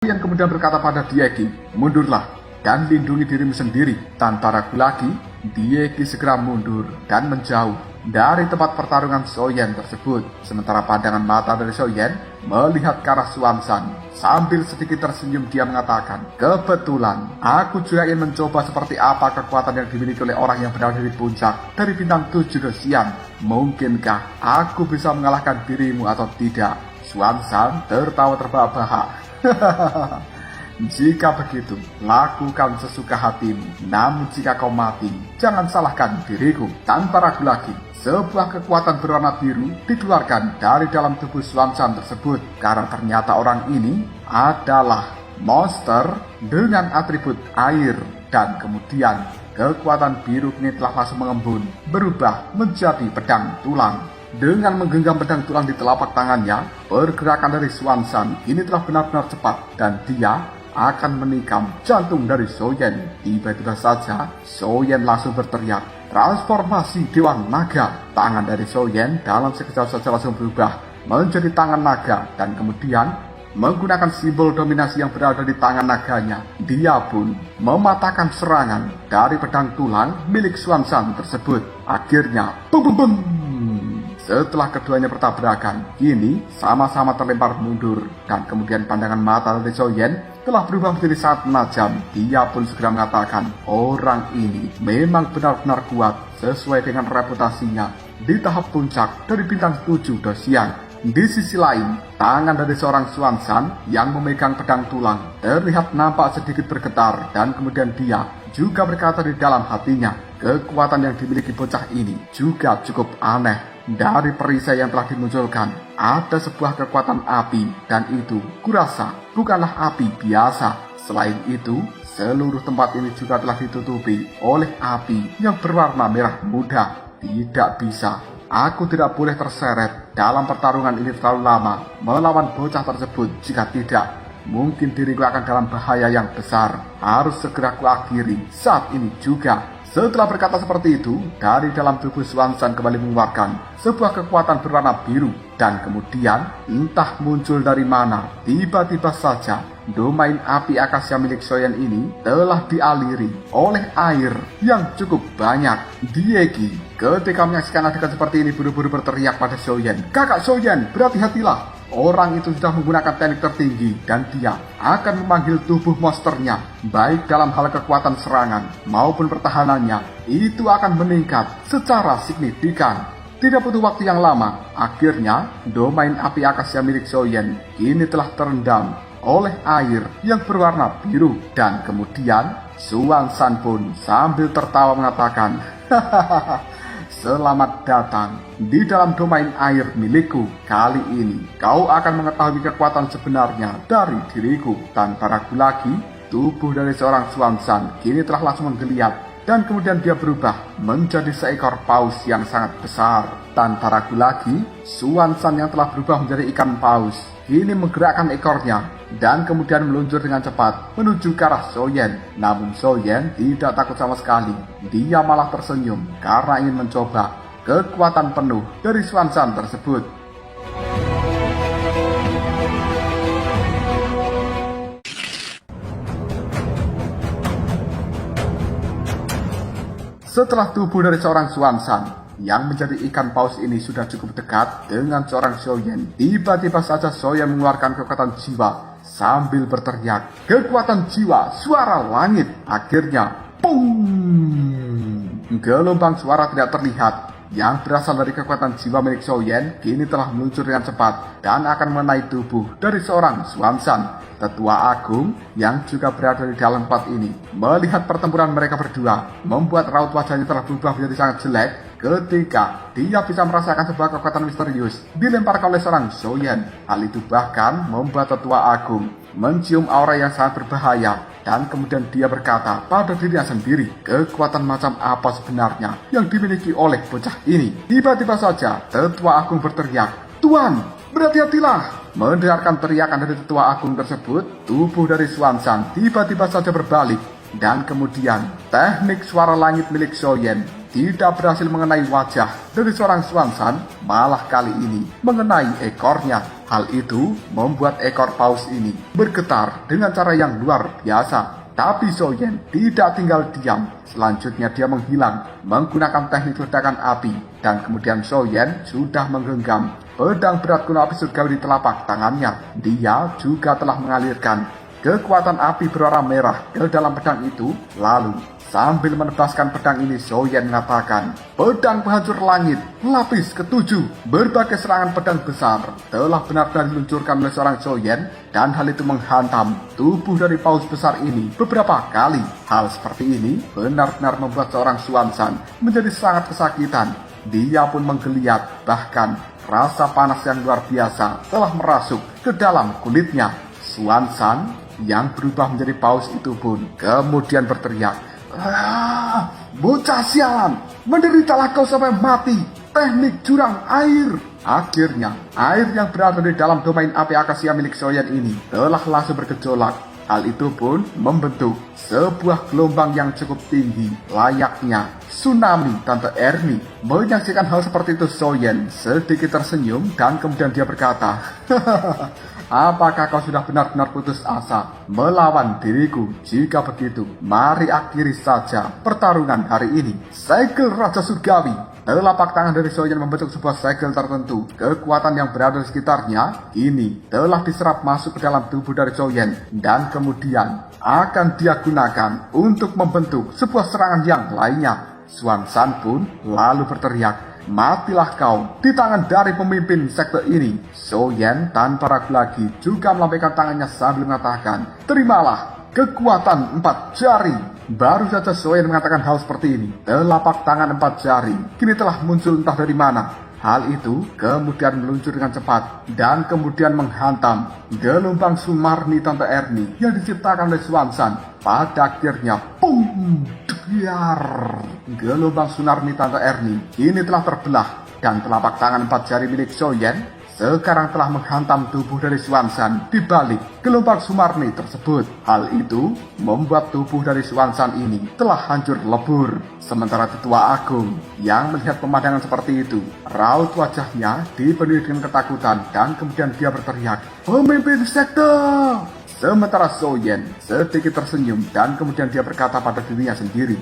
yang kemudian berkata pada Dieki, "Mundurlah dan lindungi dirimu sendiri." Tanpa ragu lagi, Dieki segera mundur dan menjauh dari tempat pertarungan Soyen tersebut. Sementara pandangan mata dari Soyen melihat ke arah Xuanzan. Sambil sedikit tersenyum, dia mengatakan, "Kebetulan, aku juga ingin mencoba seperti apa kekuatan yang dimiliki oleh orang yang berada di puncak dari bintang 7 Dosian. Mungkinkah aku bisa mengalahkan dirimu atau tidak?" Xuanzan tertawa terbahak-bahak. "Jika begitu, lakukan sesuka hatimu. Namun jika kau mati, jangan salahkan diriku." Tanpa ragu lagi, sebuah kekuatan berwarna biru dikeluarkan dari dalam tubuh Xuanzan tersebut. Karena ternyata orang ini adalah monster dengan atribut air. Dan kemudian kekuatan biru ini telah langsung mengembun, berubah menjadi pedang tulang. Dengan menggenggam pedang tulang di telapak tangannya, pergerakan dari Xuanzan ini telah benar-benar cepat dan dia akan menikam jantung dari Soyen. Tiba-tiba saja Soyen langsung berteriak, "Transformasi Dewa Naga!" Tangan dari Soyen dalam sekejap saja langsung berubah menjadi tangan naga dan kemudian menggunakan simbol dominasi yang berada di tangan naganya, dia pun mematahkan serangan dari pedang tulang milik Xuanzan tersebut. Akhirnya, bum bum bum. Setelah keduanya bertabrakan, kini sama-sama terlempar mundur dan kemudian pandangan mata dari Soyen telah berubah menjadi sangat menajam. Dia pun segera mengatakan, orang ini memang benar-benar kuat sesuai dengan reputasinya di tahap puncak dari bintang 7 Dosian. Di sisi lain, tangan dari seorang Xuanzan yang memegang pedang tulang terlihat nampak sedikit bergetar dan kemudian dia juga berkata di dalam hatinya, kekuatan yang dimiliki bocah ini juga cukup aneh. Dari perisai yang telah dimunculkan, ada sebuah kekuatan api dan itu kurasa bukanlah api biasa. Selain itu, seluruh tempat ini juga telah ditutupi oleh api yang berwarna merah muda. Tidak bisa. Aku tidak boleh terseret dalam pertarungan ini terlalu lama melawan bocah tersebut. Jika tidak, mungkin diriku akan dalam bahaya yang besar. Harus segera kuakhiri saat ini juga. Setelah berkata seperti itu, dari dalam tubuh Xuanzan kembali mengeluarkan sebuah kekuatan berwarna biru. Dan kemudian, entah muncul dari mana, tiba-tiba saja domain api akasya milik Soyen ini telah dialiri oleh air yang cukup banyak. Dieki ketika menyaksikan adegan seperti ini buru-buru berteriak pada Soyen, "Kakak Soyen, berhati-hatilah. Orang itu sudah menggunakan teknik tertinggi dan dia akan memanggil tubuh monsternya, baik dalam hal kekuatan serangan maupun pertahanannya, itu akan meningkat secara signifikan." Tidak butuh waktu yang lama, akhirnya domain api akasya milik Soyen kini telah terendam oleh air yang berwarna biru. Dan kemudian Xuanzan pun sambil tertawa mengatakan, "Hahaha, selamat datang di dalam domain air milikku. Kali ini kau akan mengetahui kekuatan sebenarnya dari diriku." Tanpa ragu lagi, tubuh dari seorang Xuanzan kini telah langsung menggeliat dan kemudian dia berubah menjadi seekor paus yang sangat besar. Tanpa ragu lagi, Xuanzan yang telah berubah menjadi ikan paus kini menggerakkan ekornya dan kemudian meluncur dengan cepat menuju ke arah Soyen. Namun Soyen tidak takut sama sekali. Dia malah tersenyum karena ingin mencoba kekuatan penuh dari Xuanzan tersebut. Setelah tubuh dari seorang Xuanzan yang menjadi ikan paus ini sudah cukup dekat dengan seorang Soyen, tiba-tiba saja Soyen mengeluarkan kekuatan jiwa sambil berteriak, "Kekuatan jiwa, suara langit!" Akhirnya, pung! Gelombang suara tidak terlihat yang berasal dari kekuatan jiwa milik Soyen kini telah meluncur dengan cepat dan akan mengenai tubuh dari seorang Xuanzan. Tetua Agung yang juga berada di dalam tempat ini melihat pertempuran mereka berdua membuat raut wajahnya telah berubah menjadi sangat jelek ketika dia bisa merasakan sebuah kekuatan misterius dilemparkan oleh seorang Soyen. Hal itu bahkan membuat Tetua Agung mencium aura yang sangat berbahaya dan kemudian dia berkata pada dirinya sendiri, kekuatan macam apa sebenarnya yang dimiliki oleh bocah ini. Tiba-tiba saja Tetua Agung berteriak, "Tuan, berhati-hatilah!" Mendengarkan teriakan dari Tetua Agung tersebut, tubuh dari Xuanzan tiba-tiba saja berbalik dan kemudian teknik suara langit milik Soyen tidak berhasil mengenai wajah dari seorang Xuanzan, malah kali ini mengenai ekornya. Hal itu membuat ekor paus ini bergetar dengan cara yang luar biasa. Tapi Soyen tidak tinggal diam. Selanjutnya dia menghilang menggunakan teknik ledakan api. Dan kemudian Soyen sudah menggenggam pedang berat kuno api surgawi di telapak tangannya. Dia juga telah mengalirkan kekuatan api berwarna merah ke dalam pedang itu. Lalu sambil menebaskan pedang ini, Soyen mengatakan, pedang penghancur langit, lapis ke-7. Berbagai serangan pedang besar telah benar-benar diluncurkan oleh seorang Soyen, dan hal itu menghantam tubuh dari paus besar ini beberapa kali. Hal seperti ini benar-benar membuat seorang Xuanzan menjadi sangat kesakitan. Dia pun menggeliat, bahkan rasa panas yang luar biasa telah merasuk ke dalam kulitnya. Xuanzan yang berubah menjadi paus itu pun kemudian berteriak, bocah sialan, menderitalah kau sampai mati. Teknik jurang air. Akhirnya, air yang berada di dalam domain api akasia milik Soyen ini telah langsung bergejolak. Hal itu pun membentuk sebuah gelombang yang cukup tinggi, layaknya tsunami. Tante Ernie menyaksikan hal seperti itu. Soyen sedikit tersenyum dan kemudian dia berkata, apakah kau sudah benar-benar putus asa melawan diriku? Jika begitu, mari akhiri saja pertarungan hari ini. Segel Raja Surgawi. Telapak tangan dari Soyen membentuk sebuah segel tertentu. Kekuatan yang berada di sekitarnya ini telah diserap masuk ke dalam tubuh dari Soyen, dan kemudian akan dia gunakan untuk membentuk sebuah serangan yang lainnya. Xuanzan pun lalu berteriak, matilah kau di tangan dari pemimpin sekte ini. Soyen tanpa ragu lagi juga melambaikan tangannya sambil mengatakan, terimalah kekuatan 4 jari. Baru saja Soyen mengatakan hal seperti ini, telapak tangan 4 jari kini telah muncul entah dari mana. Hal itu kemudian meluncur dengan cepat dan kemudian menghantam gelombang Sumarni Tante Ernie yang diciptakan oleh Xuanzan. Pada akhirnya, pum, biar gelombang Sumarni Tante Ernie kini telah terbelah, dan telapak tangan 4 jari milik Soyen sekarang telah menghantam tubuh dari Xuanzan di balik gelombang Sumarni tersebut. Hal itu membuat tubuh dari Xuanzan ini telah hancur lebur. Sementara Tetua Agung yang melihat pemandangan seperti itu, raut wajahnya dipenuhi dengan ketakutan, dan kemudian dia berteriak, pemimpin sekte! Sementara Soyen sedikit tersenyum dan kemudian dia berkata pada dirinya sendiri,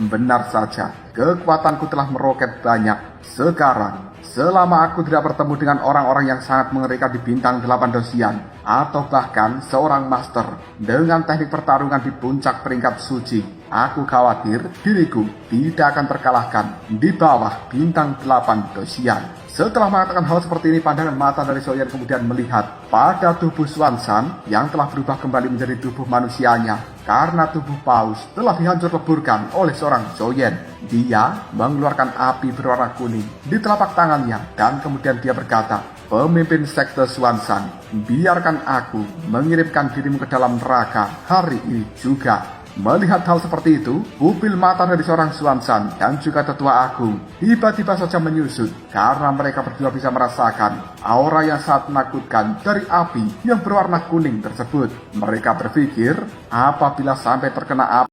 benar saja, kekuatanku telah meroket banyak. Sekarang, selama aku tidak bertemu dengan orang-orang yang sangat mengerikan di bintang 8 dosian, atau bahkan seorang master dengan teknik pertarungan di puncak peringkat suci, aku khawatir diriku tidak akan terkalahkan di bawah bintang 8 dosian. Setelah mengatakan hal seperti ini, pandangan mata dari Soyen kemudian melihat pada tubuh Xuanzan yang telah berubah kembali menjadi tubuh manusianya, karena tubuh paus telah dihancur leburkan oleh seorang Soyen. Dia mengeluarkan api berwarna kuning di telapak tangannya, dan kemudian dia berkata, pemimpin sekte Xuanzan, biarkan aku mengirimkan dirimu ke dalam neraka hari ini juga. Melihat hal seperti itu, pupil mata dari seorang Xuanzan dan juga Tetua Agung tiba-tiba saja menyusut, karena mereka berdua bisa merasakan aura yang sangat menakutkan dari api yang berwarna kuning tersebut. Mereka berpikir, apabila sampai terkena api